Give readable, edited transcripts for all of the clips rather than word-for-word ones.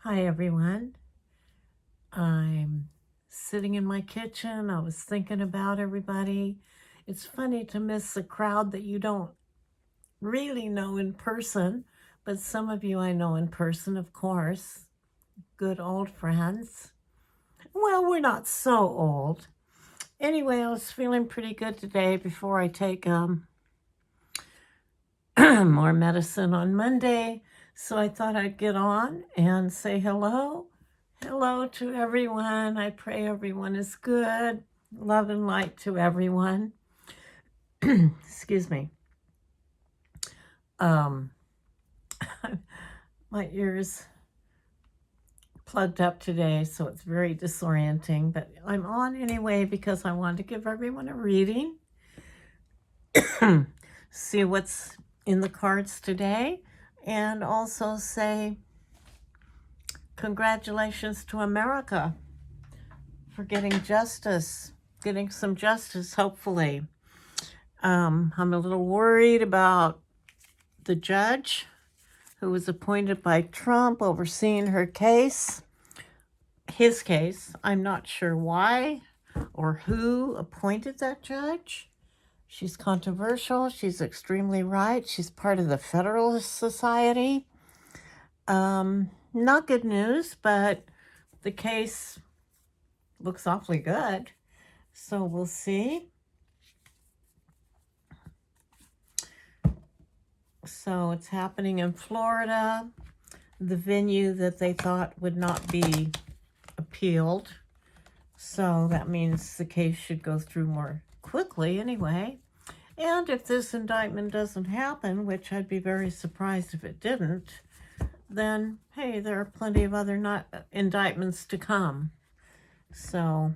Hi, everyone. I'm sitting in my kitchen. I was thinking about everybody. It's funny to miss a crowd that you don't really know in person, but some of you I know in person, of course. Good old friends. Well, we're not so old. Anyway, I was feeling pretty good today before I take more medicine on Monday. So I thought I'd get on and say hello. Hello to everyone. I pray everyone is good. Love and light to everyone. Excuse me. Um, my ears plugged up today, so it's very disorienting, but I'm on anyway because I wanted to give everyone a reading. See what's in the cards today, and also say congratulations to America for getting justice, getting some justice, hopefully. I'm a little worried about the judge who was appointed by Trump overseeing her case, his case. I'm not sure why or who appointed that judge. She's controversial. She's extremely right. She's part of the Federalist Society. Not good news, but the case looks awfully good. So we'll see. So it's happening in Florida, the venue that they thought would not be appealed. So that means the case should go through more quickly anyway. And if this indictment doesn't happen, which I'd be very surprised if it didn't, then hey, there are plenty of other indictments to come. So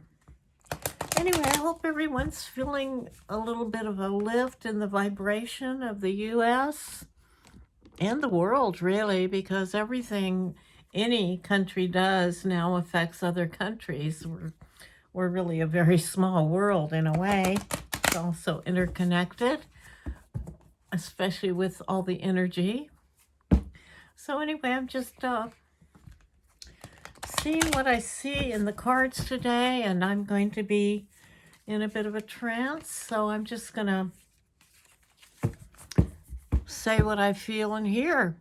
anyway, I hope everyone's feeling a little bit of a lift in the vibration of the U.S. and the world, really, because everything any country does now affects other countries. We're really a very small world in a way. It's also interconnected, especially with all the energy. So anyway, I'm just seeing what I see in the cards today, and I'm going to be in a bit of a trance, so I'm just going to say what I feel and hear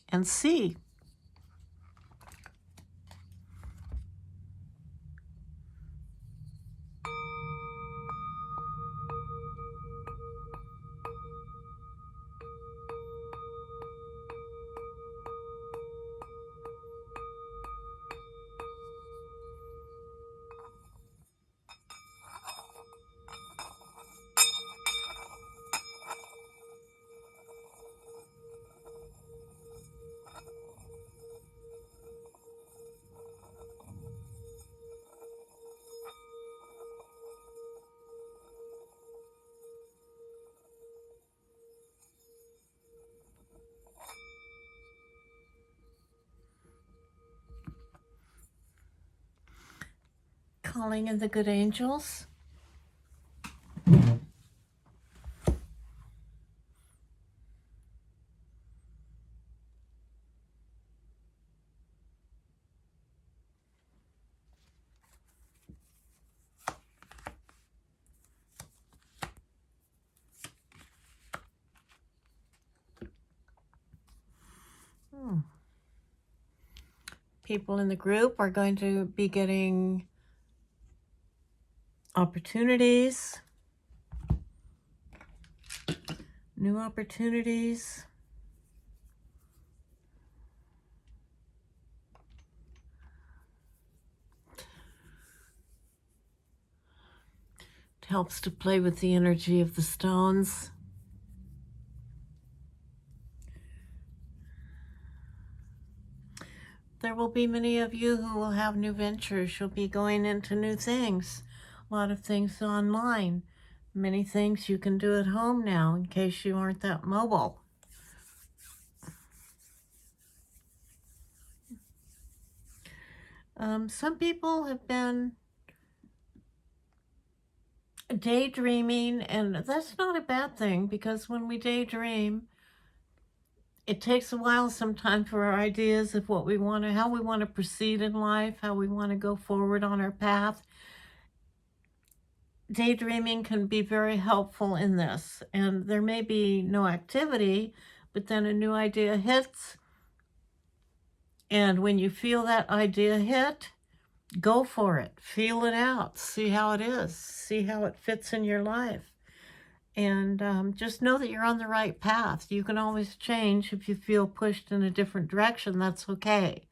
and see. Calling in the good angels. People in the group are going to be getting opportunities, new opportunities. It helps to play with the energy of the stones. There will be many of you who will have new ventures. You'll be going into new things, a lot of things online, many things you can do at home now in case you aren't that mobile. Some people have been daydreaming, and that's not a bad thing, because when we daydream, it takes a while sometimes for our ideas of what we want to, how we want to proceed in life, how we want to go forward on our path. Daydreaming can be very helpful in this. And there may be no activity, but then a new idea hits. And when you feel that idea hit, go for it. Feel it out. See how it is. See how it fits in your life. And just know that you're on the right path. You can always change if you feel pushed in a different direction. That's okay.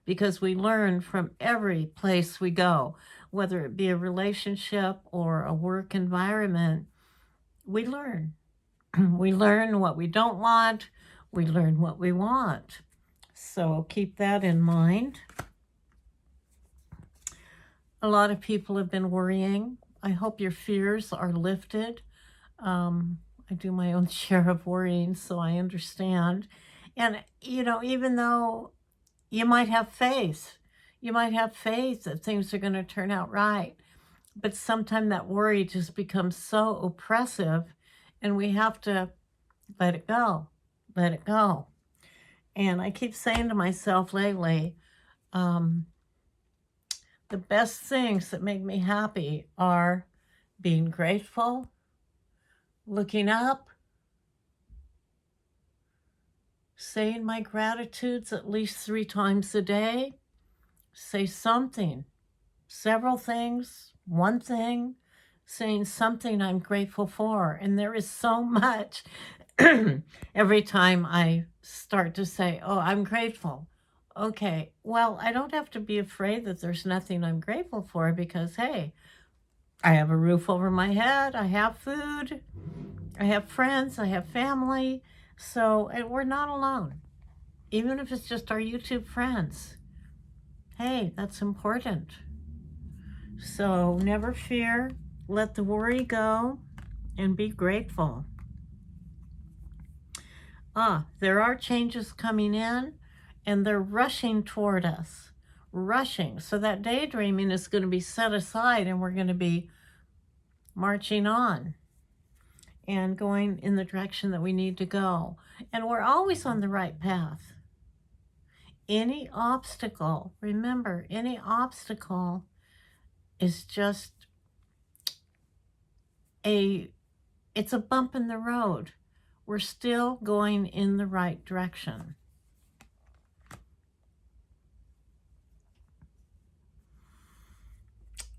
Because we learn from every place we go, whether it be a relationship or a work environment. We learn. We learn what we don't want. We learn what we want. So keep that in mind. A lot of people have been worrying. I hope your fears are lifted. I do my own share of worrying, so I understand. And, even though you might have faith that things are going to turn out right, but sometimes that worry just becomes so oppressive, and we have to let it go. Let it go. And I keep saying to myself lately, the best things that make me happy are being grateful, looking up, saying my gratitudes at least 3 times a day, say something, several things, one thing, saying something I'm grateful for. And there is so much every time I start to say, oh, I'm grateful. Okay, well, I don't have to be afraid that there's nothing I'm grateful for because, hey, I have a roof over my head, I have food, I have friends, I have family, and we're not alone. Even if it's just our YouTube friends. Hey, that's important. So never fear, let the worry go, and be grateful. There are changes coming in, and they're rushing toward us. Rushing. So that daydreaming is going to be set aside, and we're going to be marching on and going in the direction that we need to go. And we're always on the right path. Any obstacle, remember, any obstacle is just it's a bump in the road. We're still going in the right direction.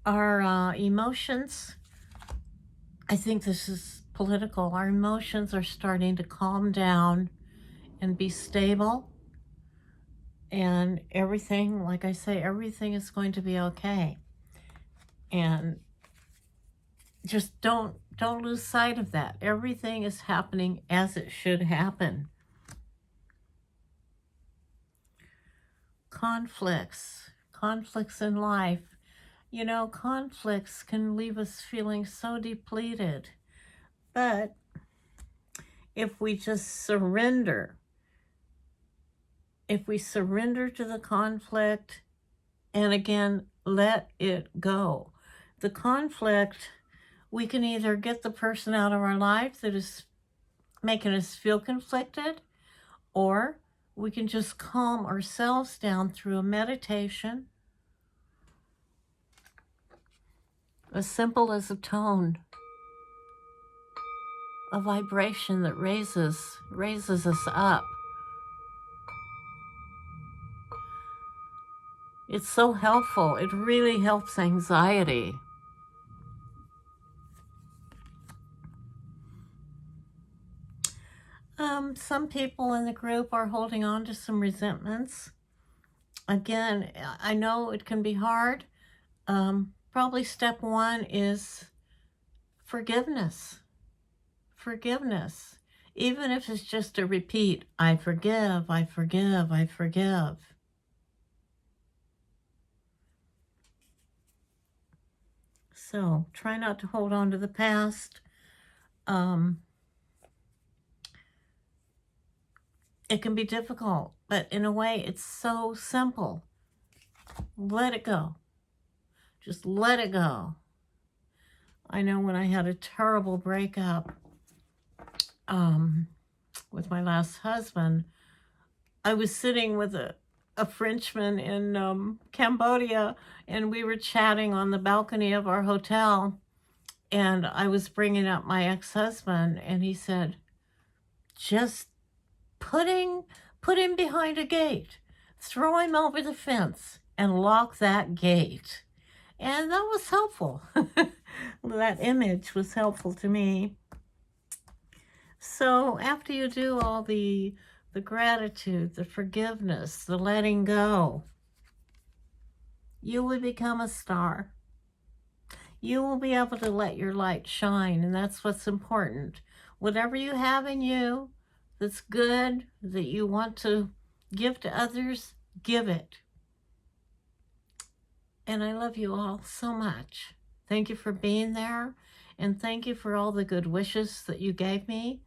Our emotions, I think this is political. Our emotions are starting to calm down and be stable. And everything, like I say, everything is going to be okay. And just don't lose sight of that. Everything is happening as it should happen. Conflicts in life. Conflicts can leave us feeling so depleted. But if we just surrender, if we surrender to the conflict, and again, let it go. The conflict, we can either get the person out of our life that is making us feel conflicted, or we can just calm ourselves down through a meditation, as simple as a tone, a vibration that raises us up. It's so helpful. It really helps anxiety. Some people in the group are holding on to some resentments. Again, I know it can be hard. Probably step 1 is forgiveness. Forgiveness. Even if it's just a repeat, I forgive, I forgive, I forgive. So try not to hold on to the past. It can be difficult, but in a way, it's so simple. Let it go. Just let it go. I know when I had a terrible breakup with my last husband, I was sitting with a Frenchman in Cambodia, and we were chatting on the balcony of our hotel, and I was bringing up my ex-husband, and he said, just put him behind a gate, throw him over the fence, and lock that gate. And that was helpful. That image was helpful to me. So after you do all the gratitude, the forgiveness, the letting go, you will become a star. You will be able to let your light shine, and that's what's important. Whatever you have in you that's good, that you want to give to others, give it. And I love you all so much. Thank you for being there, and thank you for all the good wishes that you gave me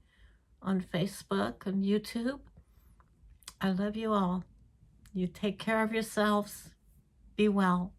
on Facebook and YouTube. I love you all. You take care of yourselves. Be well.